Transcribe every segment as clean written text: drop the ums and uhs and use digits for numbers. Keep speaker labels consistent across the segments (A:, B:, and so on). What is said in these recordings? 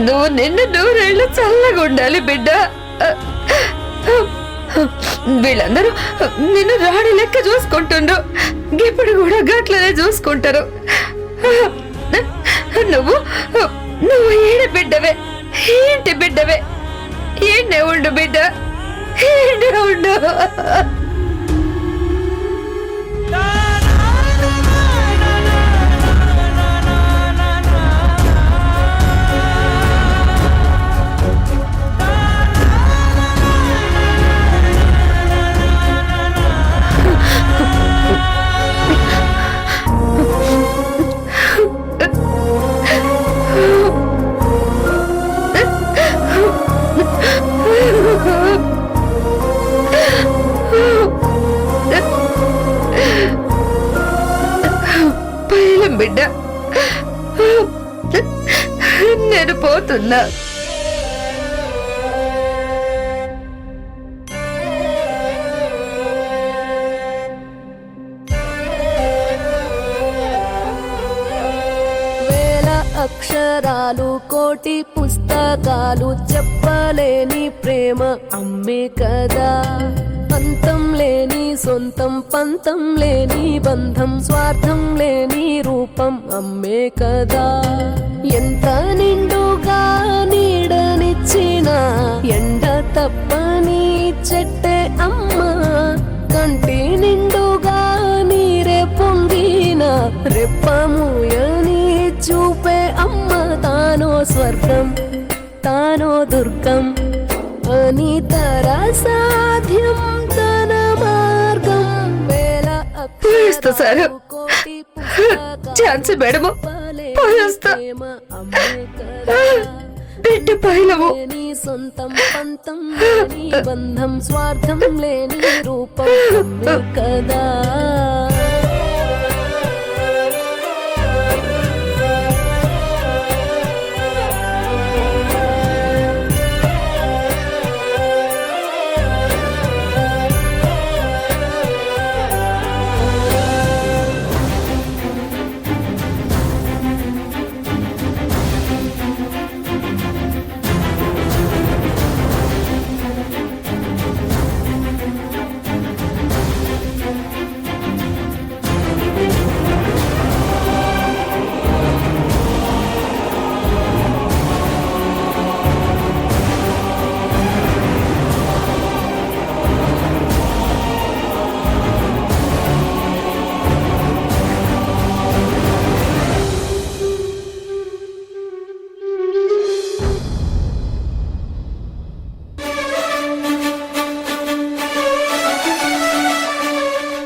A: నువ్వు నిన్ను 100 ఏళ్ళు చల్లగా ఉండాలి బిడ్డ. వీళ్ళందరూ నిన్ను రాణి లెక్క చూసుకుంటుండ్రు, ఇప్పుడు కూడా గట్లనే చూసుకుంటారు. నువ్వు నువ్వు ఈడ బిడ్డవే, ఏంటి బిడ్డవే, ఏండే ఉండు బిడ్డ, ఏండే ఉండు. బిడ్డ నేను పోతున్నా.
B: వేల అక్షరాలు కోటి పుస్తకాలు చెప్పలేని ప్రేమ అమ్మే కదా. అంతం లేని సొంతం, పంతం లేని బంధం, స్వార్థం లేని రూపం అమ్మే కదా. ఎంత నిండుగా నీడనిచ్చిన ఎండ తప్పని చెట్టే అమ్మ, కంటి నిండుగా నీరే పొంగిన రెప్పముయని చూపే అమ్మ. తానో స్వర్గం తానో దుర్గం అని తర సాధ్యం తన మార్గం. వేల
A: పోయేస్తా సార్, ఛాన్స్ మేడము పోయేస్తా. బిడ్డ పైలము
B: సొంతం, పంతం లేని బంధం, స్వార్థం లేని రూపం కదా.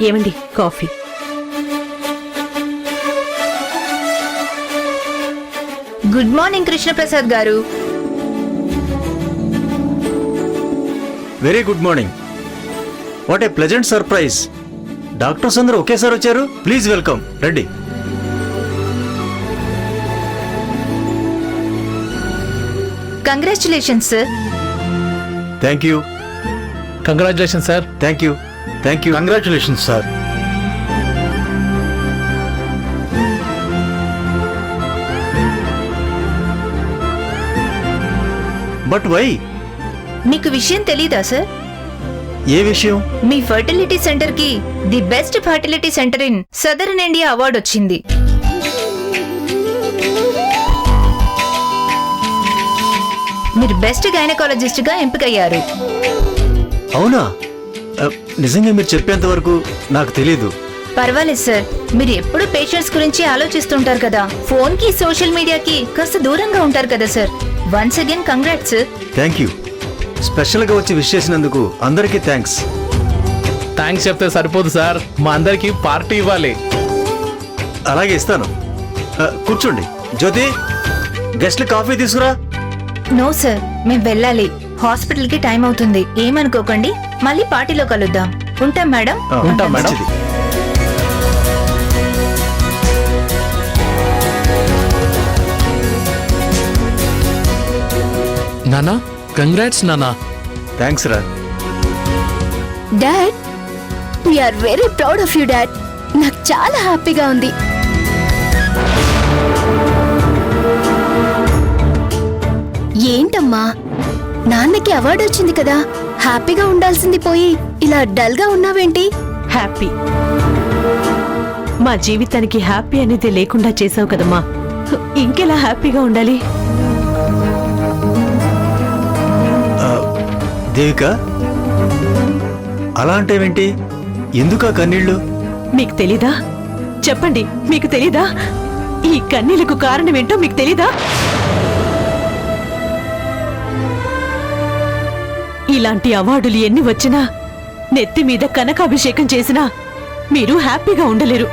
C: ఏమండి కాఫీ?
A: గుడ్ మార్నింగ్ కృష్ణప్రసాద్ గారు.
D: Very good morning. What a pleasant surprise. Doctors అందరూ ఒకేసారి వచ్చారు. ప్లీజ్ వెల్కమ్, రండి.
A: Congratulations sir.
D: Thank you.
E: Congratulation sir.
D: Thank you. Thank you.
F: Congratulations sir.
D: But why?
A: మీకు విషయం తెలీదా సార్?
D: ఏ విషయం?
A: మీ ఫర్టిలిటీ సెంటర్ కి the best fertility centre in southern India award వచ్చింది. మీరు బెస్ట్ గైనకాలజిస్ట్ గా ఎంపికయ్యారు.
D: అవునా? నిజంగా మీరు చెప్పేంత వరకు నాకు తెలీదు.
A: పర్వాలేదు సార్, మీరు ఎప్పుడు పేషెంట్స్ గురించి ఆలోచిస్తుంటారు కదా, ఫోన్ కి సోషల్ మీడియాకి కాస్త దూరంగా ఉంటారు కదా sir. Once again congrats sir.
D: Thank you. Special గా వచ్చి విష్ చేసినందుకు అందరికీ థ్యాంక్స్.
E: థ్యాంక్స్ చెప్తే సరిపోదు సార్, మా అందరికి పార్టీ ఇవ్వాలి.
D: అలాగే ఇస్తాను. కూర్చోండి. జ్యోతి, గెస్ట్లు కాఫీ తీసుకురా.
A: నో సార్, మేము వెళ్ళాలి. హాస్పిటల్ కి టైం అవుతుంది. ఏమనుకోకండి, మళ్ళీ పార్టీలో కలుద్దాం. ఉంటాం మేడం.
E: ఉంటాం మేడం.
D: మంచిది.
E: నానా, కంగ్రాట్స్ నానా.
D: థ్యాంక్స్ రా.
A: Dad,
C: we are very proud of you dad. నాకు చాలా హ్యాపీగా ఉంది. ఏంటమ్మా, నాన్నకి అవార్డు వచ్చింది కదా, హ్యాపీగా ఉండాల్సింది పోయి ఇలా డల్ గా ఉన్నావేంటి?
F: హ్యాపీ. మా జీవితానికి హ్యాపీ అనేది లేకుండా చేసావు కదమ్మా, ఇంకెలా హ్యాపీగా ఉండాలి?
D: దేవిక, అలా అంటేవేంటి? ఎందుకా కన్నీళ్ళు?
F: మీకు తెలీదా? చెప్పండి, మీకు తెలీదా? ఈ కన్నీళ్లకు కారణం ఏంటో మీకు తెలీదా? ఇలాంటి అవార్డులు ఎన్ని వచ్చినా, నెత్తి మీద కనకాభిషేకం చేసినా మీరు హ్యాపీగా ఉండలేరు.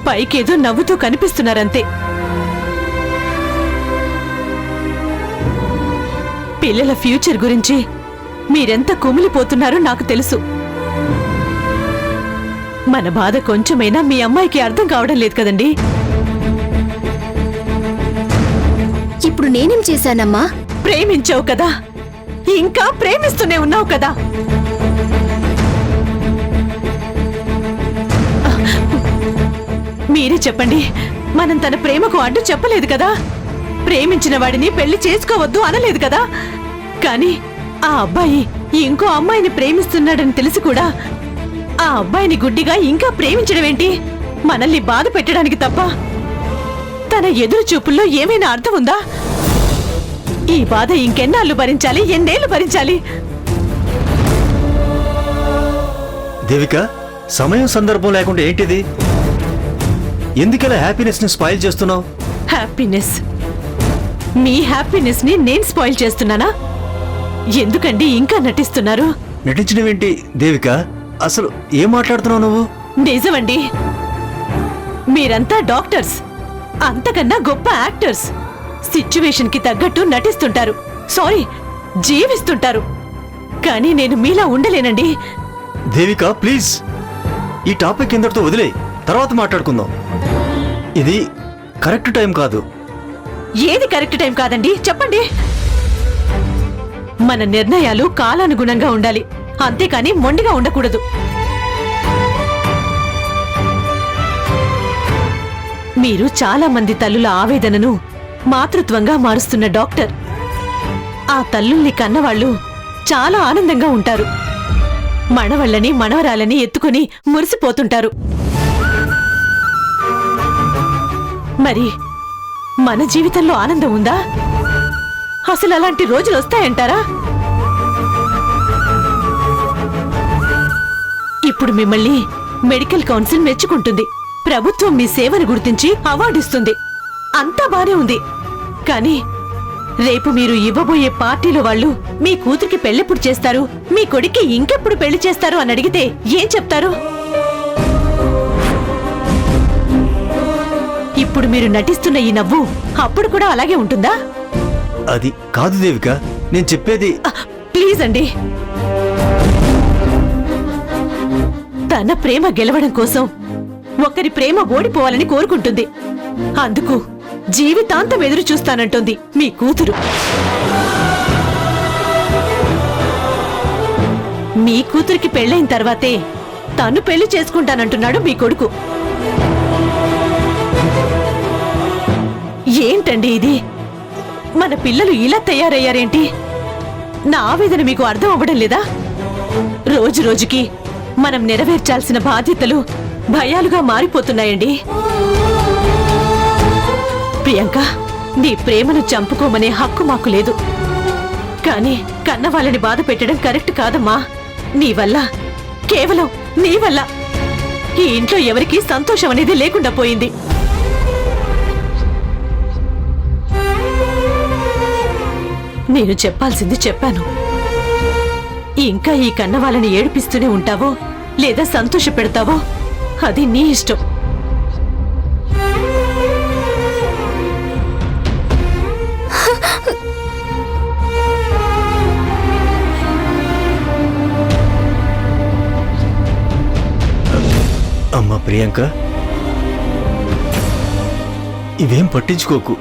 F: పైకేదో నవ్వుతూ కనిపిస్తున్నారంతే. పిల్లల ఫ్యూచర్ గురించి మీరెంత కుమిలిపోతున్నారో నాకు తెలుసు. మన బాధ కొంచెమైనా మీ అమ్మాయికి అర్థం కావడం లేదు కదండి.
C: ఇప్పుడు నేనేం చేశానమ్మా?
F: ప్రేమించావు కదా, ఇంకా ప్రేమిస్తూనే ఉన్నావు కదా. మీరే చెప్పండి, మనం తన ప్రేమకు అడ్డు చెప్పలేదు కదా, ప్రేమించిన వాడిని పెళ్లి చేసుకోవద్దు అనలేదు కదా. కానీ ఆ అబ్బాయి ఇంకో అమ్మాయిని ప్రేమిస్తున్నాడని తెలిసి కూడా ఆ అబ్బాయిని గుడ్డిగా ఇంకా ప్రేమించడం ఏంటి? మనల్ని బాధ పెట్టడానికి తప్ప తన ఎదురు చూపుల్లో ఏమైనా అర్థం ఉందా? ఈ బాధ ఇంకెన్నాళ్ళు భరించాలి, ఎన్నేళ్లు భరించాలి?
D: దేవిక, సమయం సందర్భం లేకుండా ఏంటిది? ఎందుకలా హ్యాపీనెస్ ని స్పాయిల్ చేస్తున్నావు?
F: హ్యాపీనెస్? మీ హ్యాపీనెస్ ని నేను స్పాయిల్ చేస్తున్నానా? ఎందుకండి ఇంకా నటిస్తున్నారు?
D: నటించడం ఏంటి దేవిక? అసలు ఏం మాట్లాడుతున్నావు నువ్వు?
F: నిజమండి, మీరంతా డాక్టర్స్, అంతకన్నా గొప్ప యాక్టర్స్. సిచ్యువేషన్ కి తగ్గట్టు నటిస్తుంటారు, సారీ జీవిస్తుంటారు. కానీ నేను మీలా ఉండలేనండి.
D: దేవిక ప్లీజ్, ఈ టాపిక్ ఇందరితో వదిలే, తర్వాత మాట్లాడుకుందాం. ఇది కరెక్ట్ టైం కాదు.
F: ఏది కరెక్ట్ టైం కాదండి చెప్పండి. మన నిర్ణయాలు కాలానుగుణంగా ఉండాలి, అంతేకాని మొండిగా ఉండకూడదు. మీరు చాలా మంది తల్లుల ఆవేదనను మాతృత్వంగా మారుస్తున్న డాక్టర్. ఆ తల్లుల్ని కన్నవాళ్లు చాలా ఆనందంగా ఉంటారు. మనవళ్ళని మనవరాలని ఎత్తుకుని మురిసిపోతుంటారు. మరి మన జీవితంలో ఆనందం ఉందా? అసలు అలాంటి రోజులు వస్తాయంటారా? ఇప్పుడు మిమ్మల్ని మెడికల్ కౌన్సిల్ మెచ్చుకుంటుంది, ప్రభుత్వం మీ సేవను గుర్తించి అవార్డిస్తుంది, అంతా బానే ఉంది. కానీ రేపు మీరు ఇవ్వబోయే పార్టీలో వాళ్ళు మీ కూతురికి పెళ్ళెప్పుడు చేస్తారు, మీ కొడుక్కి ఇంకెప్పుడు పెళ్లి చేస్తారు అని అడిగితే ఏం చెప్తారు? ఇప్పుడు మీరు నటిస్తున్న ఈ నవ్వు అప్పుడు కూడా అలాగే ఉంటుందా?
D: అది కాదు దేవిక, నేను చెప్పేది.
F: ప్లీజ్ అండి. తన ప్రేమ గెలవడం కోసం ఒకరి ప్రేమ ఓడిపోవాలని కోరుకుంటుంది. అందుకు జీవితాంతం ఎదురు చూస్తానంటోంది మీ కూతురు. మీ కూతురికి పెళ్ళైన తర్వాతే తను పెళ్లి చేసుకుంటానంటున్నాడు మీ కొడుకు. ఏంటండి ఇది? మన పిల్లలు ఇలా తయారయ్యారేంటి? నా ఆవేదన మీకు అర్థం అవ్వడం లేదా? రోజు రోజుకి మనం నెరవేర్చాల్సిన బాధ్యతలు భయాలుగా మారిపోతున్నాయండి. ప్రియాంక, నీ ప్రేమను చంపుకోమనే హక్కు మాకు లేదు. కానీ కన్నవాళ్ళని బాధ పెట్టడం కరెక్ట్ కాదమ్మా. నీ వల్ల, కేవలం నీ వల్ల ఈ ఇంట్లో ఎవరికీ సంతోషం అనేది లేకుండా పోయింది. నేను చెప్పాల్సింది చెప్పాను. ఇంకా ఈ కన్నవాళ్ళని ఏడిపిస్తూనే ఉంటావో లేదా సంతోష పెడతావో అది నీ ఇష్టం.
D: అమ్మా ప్రియాంక, ఇవేం పట్టించుకోకు.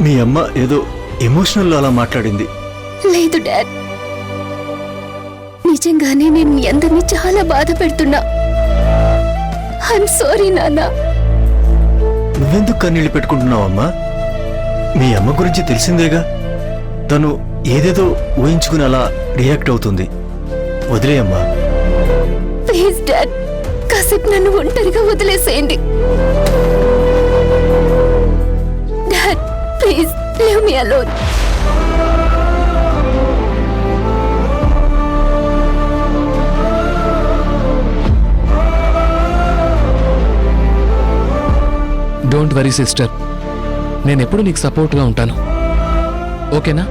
D: మీ అమ్మ ఏదో ఎమోషనల్లో అలా మాట్లాడింది.
C: లేదు డాడ్, నిజంగానే నేను మీ అందరినీ చాలా బాధ పెడుతున్నా. ఐఎమ్ సారీ నాన్న.
D: నువ్వెందుకు కన్నీళ్లు పెట్టుకుంటున్నావమ్మా? మీ అమ్మ గురించి తెలిసిందేగా, తను ఏదేదో ఊహించుకుని అలా రియాక్ట్ అవుతుంది. వదిలేయమ్మా.
C: ప్లీజ్ డాడ్, కాసేపు నన్ను ఒంటరిగా వదిలేసేయండి. Dad please leave me alone.
E: Don't worry sister, నేను ఎప్పుడు నీకు సపోర్ట్గా ఉంటాను, ఓకేనా?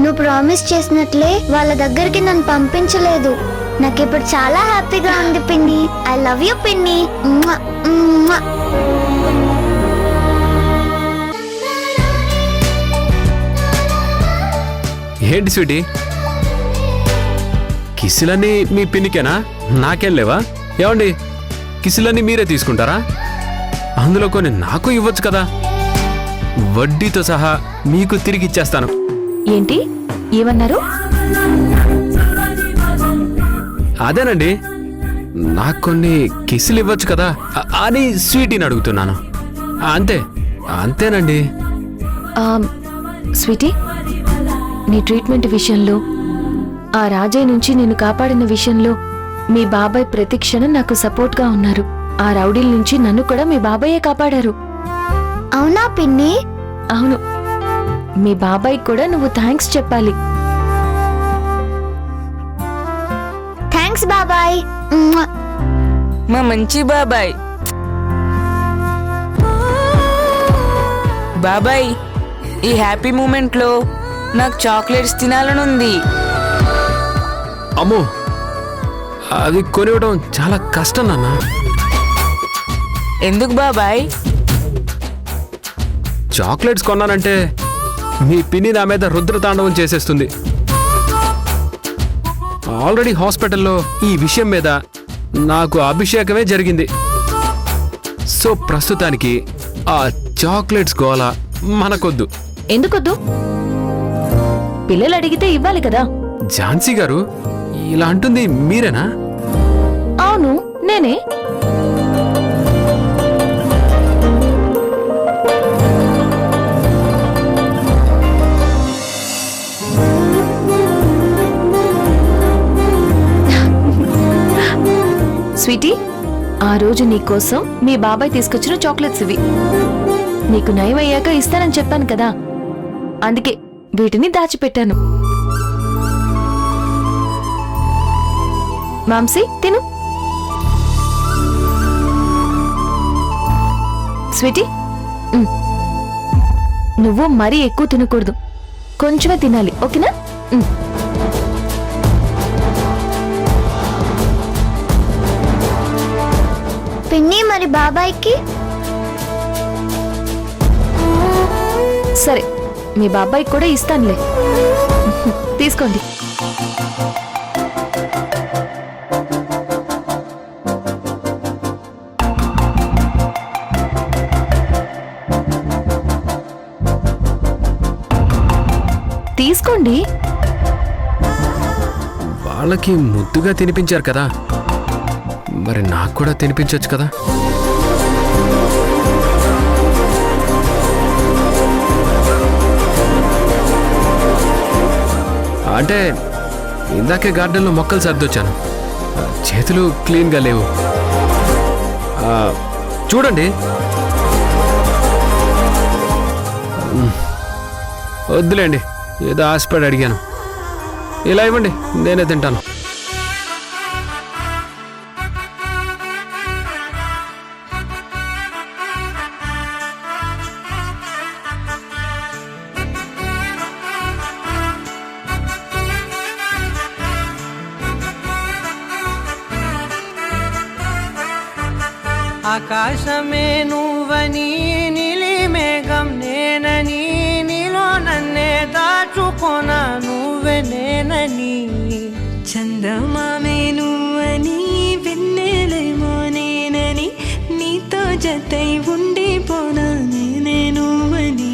G: నువ్వు ప్రామిస్ చేసినట్లే వాళ్ళ దగ్గరికి నన్ను పంపించలేదు. నాకిప్పుడు చాలా హ్యాపీగా ఉంది పిన్ని. ఐ లవ్ యూ పిన్ని.
H: ఏంటి స్వీటీ, కిసులన్నీ మీ పిన్నికేనా? నాకేం లేవా? ఏమండి, కిసులన్నీ మీరే తీసుకుంటారా? అందులో కొన్ని నాకు ఇవ్వచ్చు కదా, వడ్డీతో సహా మీకు తిరిగి ఇచ్చేస్తాను.
A: ఏంటి ఏమన్నారు?
H: అదేనండి, నాకు కొన్ని కిసులు ఇవ్వచ్చు కదా అని స్వీటీని అడుగుతున్నాను. అంతేనండి.
A: స్వీటీ, నీ ట్రీట్మెంట్ విషయంలో, ఆ రాజయ్య నుంచి నిన్ను కాపాడిన విషయంలో మీ బాబాయ్ ప్రతి క్షణం నాకు సపోర్ట్గా ఉన్నారు. ఆ రౌడీల నుంచి నన్ను కూడా మీ బాబాయే కాపాడారు.
G: అవునా పిన్ని?
A: అవును, మీ బాబాయ్ కూడా నువ్వు థ్యాంక్స్ చెప్పాలి.
G: థ్యాంక్స్ బాబాయ్.
I: మా మంచి బాబాయ్. బాబాయ్, ఈ హ్యాపీ మూమెంట్ లో నాకు చాక్లెట్స్ తినాలనుంది.
H: అమ్మో, అది కొనివ్వడం చాలా కష్టం నాన్న.
I: ఎందుకు బాబాయ్?
H: చాక్లెట్స్ కొన్నానంటే మీ పిన్ని నా మీద రుద్రతాండవం చేసేస్తుంది. ఆల్రెడీ హాస్పిటల్లో ఈ విషయం మీద నాకు అభిషేకమే జరిగింది. సో ప్రస్తుతానికి ఆ చాక్లెట్స్ గోల మనకొద్దు.
A: ఎందుకొద్దు? పిల్లలు అడిగితే ఇవ్వాలి కదా.
H: ఝాన్సీ గారు, ఇలా అంటుంది మీరేనా?
A: అవును, నేనే. స్వీటీ, ఆ రోజు నీకోసం మీ బాబాయ్ తీసుకొచ్చిన చాక్లెట్స్ ఇవి. నీకు నయం అయ్యాక ఇస్తానని చెప్పాను కదా, అందుకే వీటిని దాచిపెట్టాను. మాంసీ, తిను. స్వీటీ, నువ్వు మరీ ఎక్కువ తినకూడదు, కొంచెమే తినాలి, ఓకేనా?
G: పిన్ని, మరి బాబాయ్కి?
A: సరే, మీ బాబాయ్ కూడా ఇస్తానులే, తీసుకోండి. తీసుకోండి.
H: వాళ్ళకి ముద్దుగా తినిపించారు కదా, మరి నాకు కూడా తినిపించొచ్చు కదా. అంటే ఇందాకే గార్డెన్లో మొక్కలు సర్దొచ్చాను, చేతులు క్లీన్గా లేవు. చూడండి. వద్దులేండి, ఏదో ఆశపడి అడిగాను. ఇలా ఇవ్వండి, నేనే తింటాను.
J: ఆకాశమే నువ్వని నీలి మేఘం నేనని నీలో నన్నే దాచుకోనా నువ్వే నేనని
B: చందమామే నువ్వని వెన్నెలేమో నేనని నీతో జతై ఉండిపోనా నేనే నువ్వని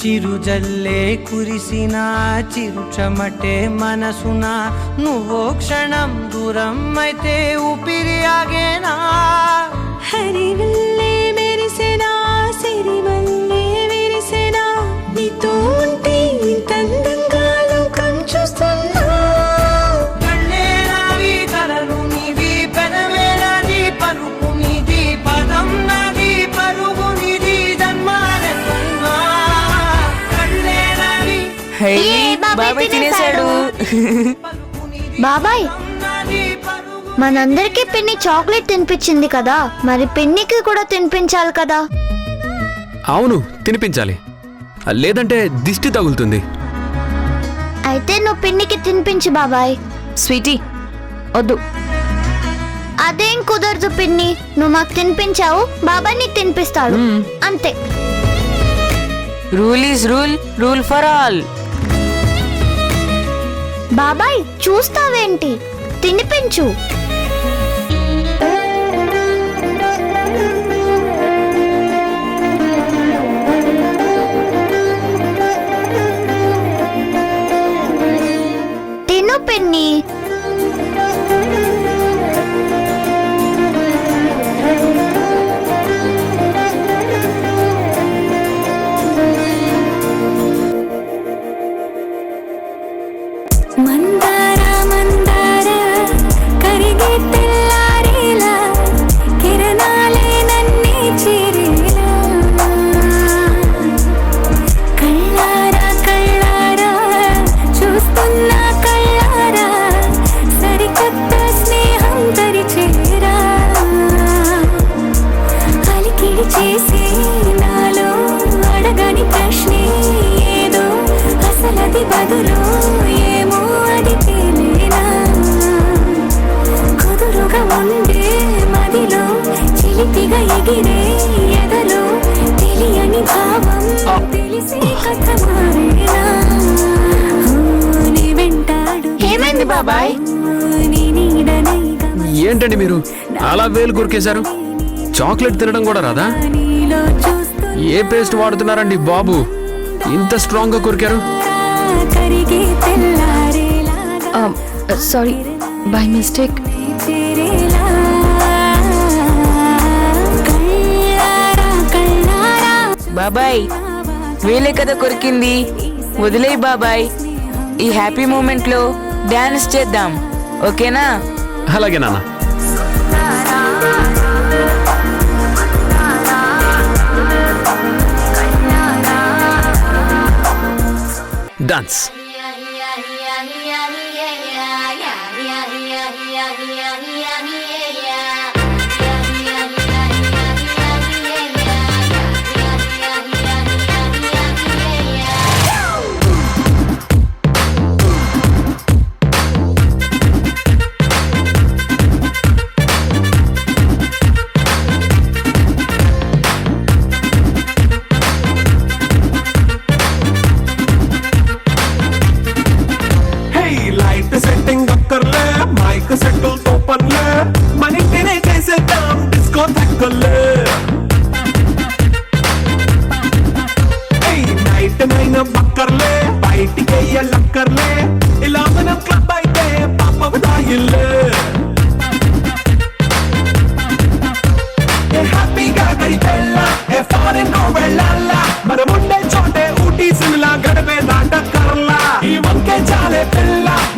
J: చిరుజల్లే కురిసిన చిరు చెమటే మనసున నువ్వో క్షణం దూరం అయితే ఊపిరి ఆగేనా
B: హరివల్లే మెరిసెనా సిరివల్లే విరిసెనా నీతో ఉంటే ఇంతందంగా లోకం చూస్తున్నా
J: కళ్ళే నావి కలలు నీవి పెదవే నాది పలుకు నీది పదం నాది పలుగు నీది జన్మాలెన్నున్నా కళ్ళే నావి
I: బాబాయ్ తినేశాడు.
G: బాబాయ్
J: నాది పలుగు
G: మనందరికీ పిన్ని చాక్లెట్ తినిపించింది కదా, మరి పిన్నికి కూడా తినిపించాలి కదా.
H: అవును తినిపించాలి, లేదంటే దిష్టి తగులుతుంది.
G: అయితే నువ్వు పిన్నికి తినిపించు బాబాయ్.
A: స్వీటీ వద్దు.
G: అదేం కుదరదు పిన్ని, నువ్వు మాకు తినిపించావు, బాబాయ్ నీకు తినిపిస్తాడు అంతే.
I: Rule is rule, rule for all.
G: బాబాయ్ చూస్తావేంటి, తినిపించు. తిను పిన్ని.
B: మందార మందార కరిగే తెల్లారేలా కిరణాలే నన్నే చేరేలా కళ్ళారా కళ్ళారా చూస్తున్నా కళ్ళారా సరికొత్త స్నేహం తరిచేరా అలికిడి చేసి నాలో అడగని ప్రశ్నే ఏదో అసలది బదులు ఏమో అది తెలియనా కుదురుగా ఉండే మదిలో చిలిపిగా ఎగిరే ఎదలో తెలియని భావం తెలిసే కథ మారేనా నీ వెంటాడు
G: ఏమైంది బాబాయ్?
B: నీ నీడనై
H: ఏంటండి మీరు అలా వేలు కొరికేశారు? చాక్లెట్ తినడం కూడా రాదా?
B: నీలో చూస్తూ
H: ఏ పేస్ట్ వాడుతున్నారండి బాబు, ఇంత స్ట్రాంగ్ గా కొరికారు?
B: కరిగే తెల్లారేలాగా
A: సారీ, బై మిస్టేక్.
B: చేరేలా కళ్ళారా కళ్ళారా
I: బాబాయ్ వేలే కదా కొరికింది, వదిలేయ్ బాబాయ్. ఈ హ్యాపీ మూమెంట్ లో డాన్స్ చేద్దాం, ఓకేనా?
H: అలాగే నాన్న. డాన్స్.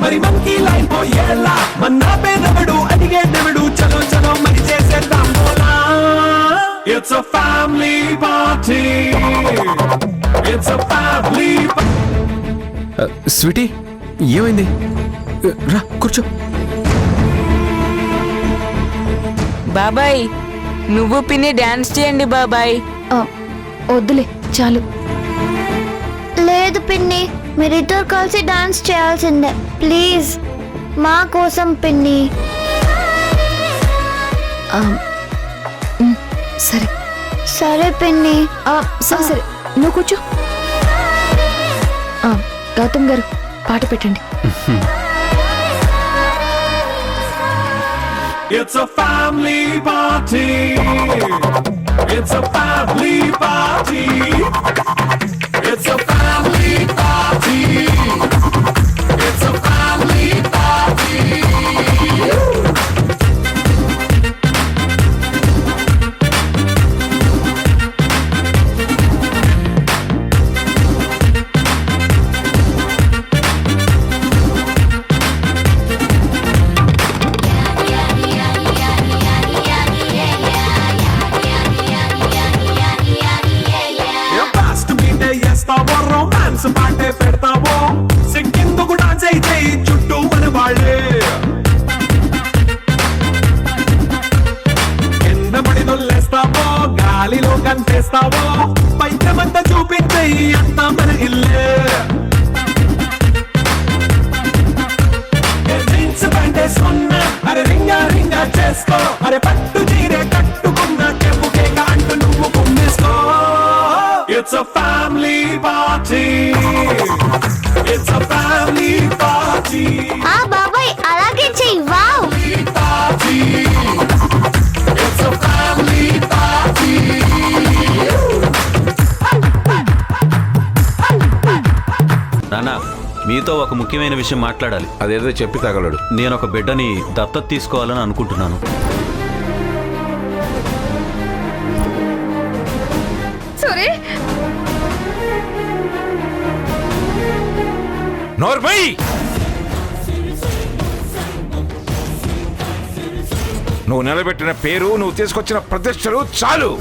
K: మరి మంకీ లైఫ్ ఎలా మన్నా పేదవడు అడిగేదవడు చలో చలో మరి చేసేద్దాం బోలా. It's a family party. It's a family
H: sweetie ఏమైంది? రా కూర్చో.
I: బాబాయ్ నువ్వు పిన్ని డాన్స్ చేయండి బాబాయ్.
A: వద్దులే చాలు.
G: లేదు పిన్ని, మీరిద్దరు కలిసి డాన్స్ చేయాల్సిందే ప్లీజ్, మా కోసం పిన్ని.
A: సరే
G: సరే పిన్ని.
A: సరే సరే నువ్వు కూర్చో. గౌతమ్ గారు పాట పెట్టండి.
K: It's a family party. It's a family party. It's a family party. It's a family party. Fast మీటే చేస్తావో రొమాన్స్ పాటే పెడతావో సిక్కిందుకు డాన్స్ అయితే చుట్టూ మన వాళ్ళే కింద పడి దొల్లేస్తావో గాలిలో కనిపిస్తావో పైకమంతా చూపించే అంతా మన ఇల్లే జీన్స్ ప్యాంట్ వేసుకున్నా అరే రింగా రింగా చేసుకో అరే పట్టు చీరే కట్టుకున్నా చెప్పుకే అంటూ నువ్వు కుమ్మేసుకో. It's a family party. It's a family party.
G: బాబాయ్ అలాగే చెయ్యి. Wow.
K: Party. It's a family party.
L: నానా మీతో ఒక ముఖ్యమైన విషయం మాట్లాడాలి.
H: అదేదో చెప్పి తగలడు.
L: నేను ఒక బిడ్డని దత్తత తీసుకోవాలని అనుకుంటున్నాను.
M: నోర్మై నువ్వు నిలబెట్టిన పేరు నువ్వు తీసుకొచ్చిన ప్రతిష్టలు చాలు.